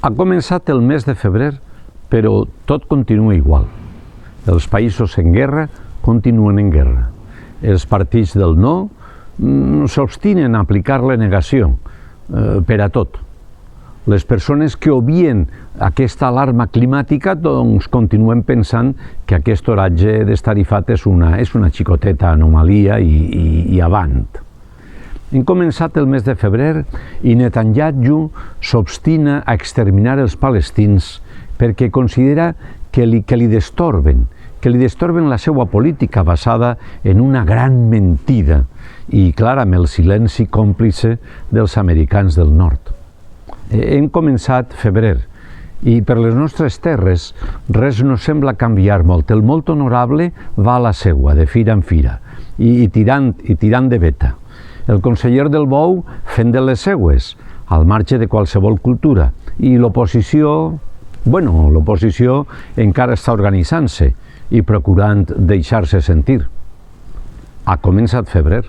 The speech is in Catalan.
Ha començat el mes de febrer, però tot continua igual. Els països en guerra continuen en guerra. Els partits del no s'obstinen a aplicar la negació per a tot. Les persones que obvien aquesta alarma climàtica doncs continuen pensant que aquest oratge destarifat és una xicoteta anomalia i avant. Hem començat el mes de febrer i Netanyahu s'obstina a exterminar els palestins perquè considera que li destorben la seva política basada en una gran mentida i, clar, amb el silenci còmplice dels americans del nord. Hem començat febrer i per les nostres terres res no sembla canviar molt. El molt honorable va a la seua, de fira en fira, i tirant de veta. El conseller del Bou fent de les seues, al marge de qualsevol cultura. I l'oposició encara està organitzant-se i procurant deixar-se sentir. Ha començat febrer.